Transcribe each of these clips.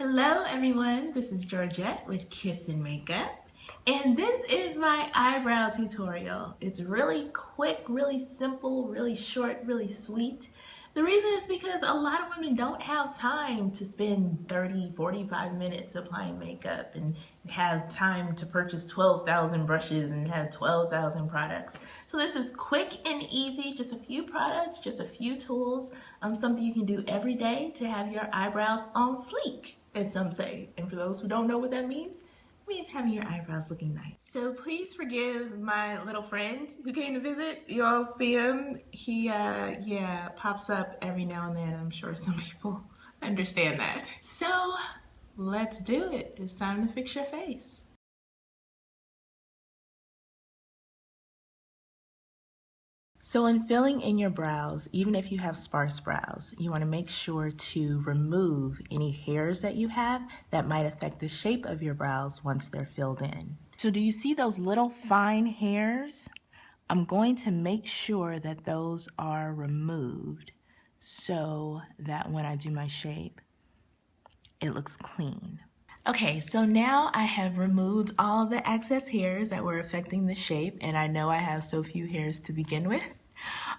Hello everyone, this is Georgette with Kiss and Makeup, and this is my eyebrow tutorial. It's really quick, really simple, really short, really sweet. The reason is because a lot of women don't have time to spend 30-45 minutes applying makeup and have time to purchase 12,000 brushes and have 12,000 products. So this is quick and easy, just a few products, just a few tools, something you can do every day to have your eyebrows on fleek, as some say. And for those who don't know what that means, it means having your eyebrows looking nice. So please forgive my little friend who came to visit. You all see him. He, pops up every now and then. I'm sure some people understand that. So let's do it. It's time to fix your face. So in filling in your brows, even if you have sparse brows, you want to make sure to remove any hairs that you have that might affect the shape of your brows once they're filled in. So do you see those little fine hairs? I'm going to make sure that those are removed so that when I do my shape, it looks clean. Okay, so now I have removed all the excess hairs that were affecting the shape, and I know I have so few hairs to begin with,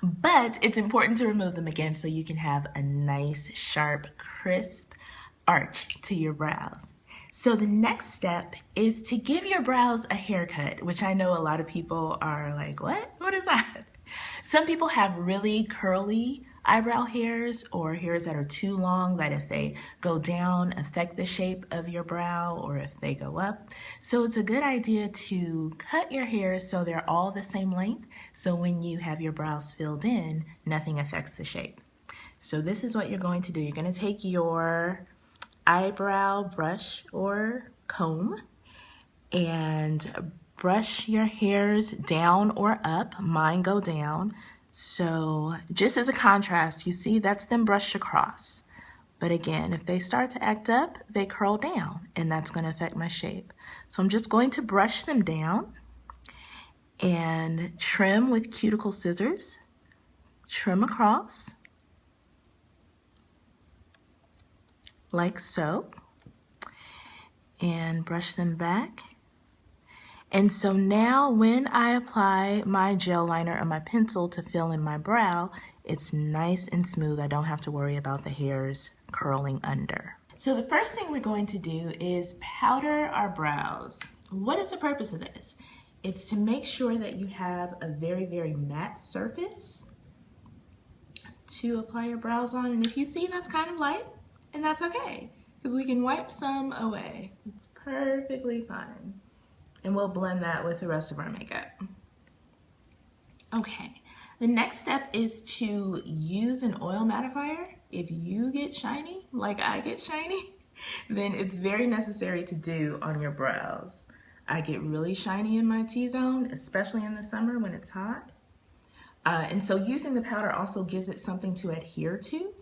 but it's important to remove them again so you can have a nice, sharp, crisp arch to your brows. So the next step is to give your brows a haircut, which I know a lot of people are like, what? What is that? Some people have really curly eyebrow hairs or hairs that are too long that if they go down affect the shape of your brow or if they go up. So it's a good idea to cut your hairs so they're all the same length, so when you have your brows filled in, nothing affects the shape. So this is what you're going to do. You're going to take your eyebrow brush or comb and brush your hairs down or up. Mine go down. So just as a contrast, you see that's them brushed across. But again, if they start to act up, they curl down, and that's going to affect my shape. So I'm just going to brush them down and trim with cuticle scissors. Trim across like so, and brush them back. And so now when I apply my gel liner or my pencil to fill in my brow, it's nice and smooth. I don't have to worry about the hairs curling under. So the first thing we're going to do is powder our brows. What is the purpose of this? It's to make sure that you have a very, very matte surface to apply your brows on. And if you see that's kind of light, and that's okay, because we can wipe some away. It's perfectly fine. And we'll blend that with the rest of our makeup. Okay, the next step is to use an oil mattifier. If you get shiny, like I get shiny, then it's very necessary to do on your brows. I get really shiny in my T-zone, especially in the summer when it's hot. And so using the powder also gives it something to adhere to.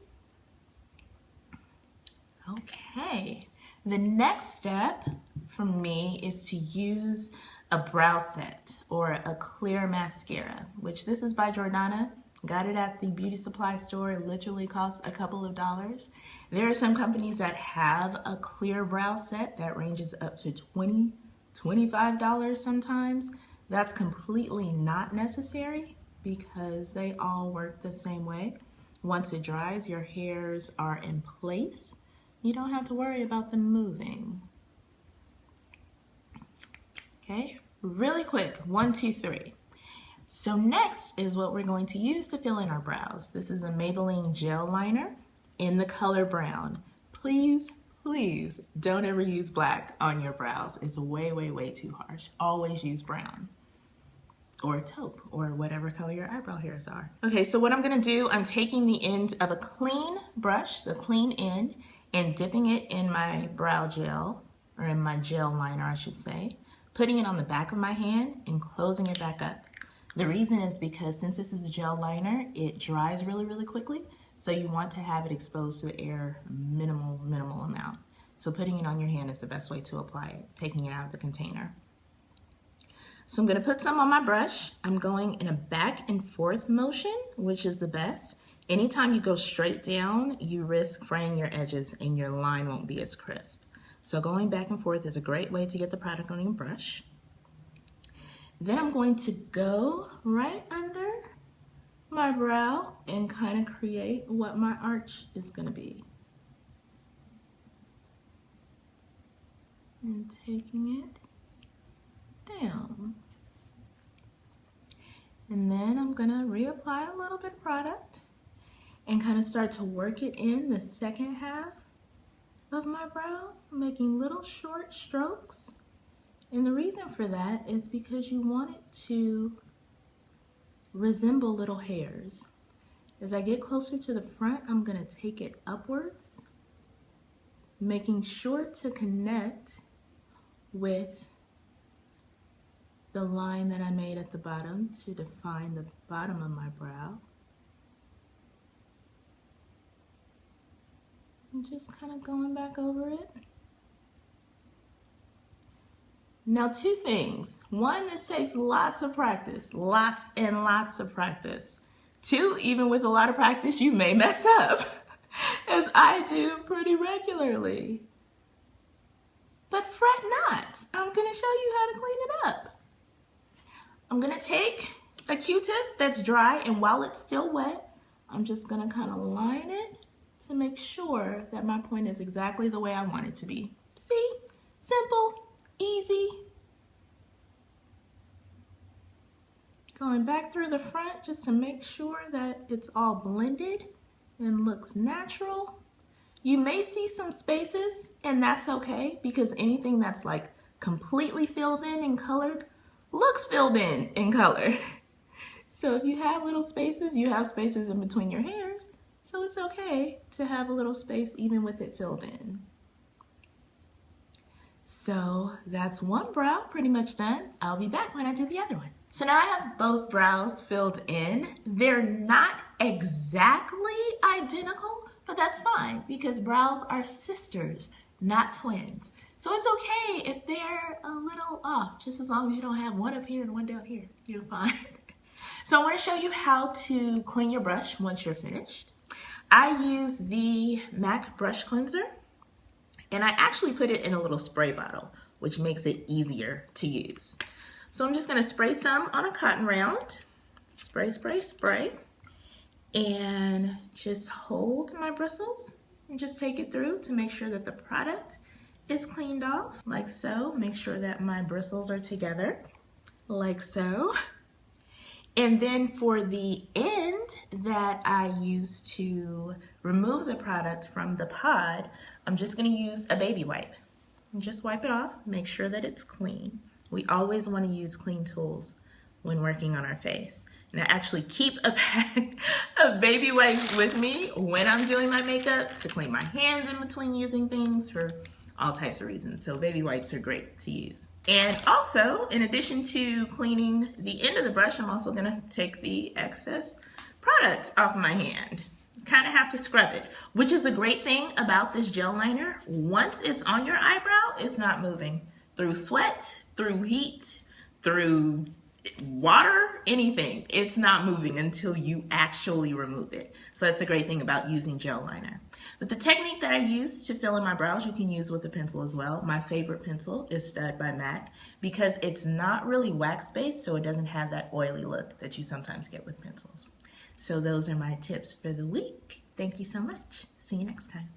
Okay, the next step for me is to use a brow set or a clear mascara, which this is by Jordana. Got it at the beauty supply store. It literally costs a couple of dollars. There are some companies that have a clear brow set that ranges up to $20, $25 sometimes. That's completely not necessary because they all work the same way. Once it dries, your hairs are in place. You don't have to worry about them moving. Okay, really quick, 1, 2, 3. So next is what we're going to use to fill in our brows. This is a Maybelline gel liner in the color brown. Please, please don't ever use black on your brows. It's way, way, way too harsh. Always use brown or taupe or whatever color your eyebrow hairs are. Okay, so what I'm gonna do, I'm taking the end of a clean brush, the clean end, and dipping it in my brow gel, or in my gel liner, I should say, putting it on the back of my hand and closing it back up. The reason is because since this is a gel liner, it dries really, really quickly, so you want to have it exposed to the air minimal amount. So putting it on your hand is the best way to apply it, taking it out of the container. So I'm gonna put some on my brush. I'm going in a back and forth motion, which is the best. Anytime you go straight down, you risk fraying your edges and your line won't be as crisp. So going back and forth is a great way to get the product on your brush. Then I'm going to go right under my brow and kind of create what my arch is going to be. And taking it down. And then I'm going to reapply a little bit of product and kind of start to work it in the second half of my brow, making little short strokes. And the reason for that is because you want it to resemble little hairs. As I get closer to the front, I'm going to take it upwards, making sure to connect with the line that I made at the bottom to define the bottom of my brow. And just kind of going back over it. Now, two things. One, this takes lots of practice, lots and lots of practice. Two, even with a lot of practice, you may mess up, as I do pretty regularly. But fret not. I'm going to show you how to clean it up. I'm going to take a Q-tip that's dry, and while it's still wet, I'm just going to kind of line it to make sure that my point is exactly the way I want it to be. See? Simple. Easy. Going back through the front just to make sure that it's all blended and looks natural. You may see some spaces, and that's okay, because anything that's like completely filled in and colored looks filled in and colored. So if you have little spaces, you have spaces in between your hairs, so it's okay to have a little space even with it filled in. So that's one brow pretty much done. I'll be back when I do the other one. So now I have both brows filled in. They're not exactly identical, but that's fine because brows are sisters, not twins. So it's okay if they're a little off, just as long as you don't have one up here and one down here, you're fine. So I want to show you how to clean your brush once you're finished. I use the MAC brush cleanser. And I actually put it in a little spray bottle, which makes it easier to use. So I'm just gonna spray some on a cotton round. Spray, spray, spray. And just hold my bristles and just take it through to make sure that the product is cleaned off, like so. Make sure that my bristles are together, like so. And then for the end that I use to remove the product from the pod, I'm just going to use a baby wipe. And just wipe it off, make sure that it's clean. We always want to use clean tools when working on our face. And I actually keep a pack of baby wipes with me when I'm doing my makeup to clean my hands in between using things for all types of reasons. So baby wipes are great to use. And also, in addition to cleaning the end of the brush, I'm also gonna take the excess product off my hand. Kind of have to scrub it, which is a great thing about this gel liner. Once it's on your eyebrow, it's not moving through sweat, through heat, through water, anything. It's not moving until you actually remove it. So that's a great thing about using gel liner. But the technique that I use to fill in my brows, you can use with a pencil as well. My favorite pencil is Stud by MAC because it's not really wax-based, so it doesn't have that oily look that you sometimes get with pencils. So those are my tips for the week. Thank you so much. See you next time.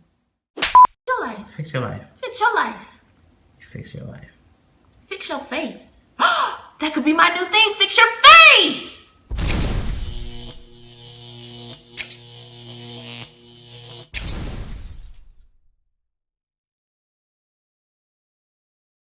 Fix your life. Fix your life. Fix your life. Fix your life. Fix your face. That could be my new thing. Fix your face.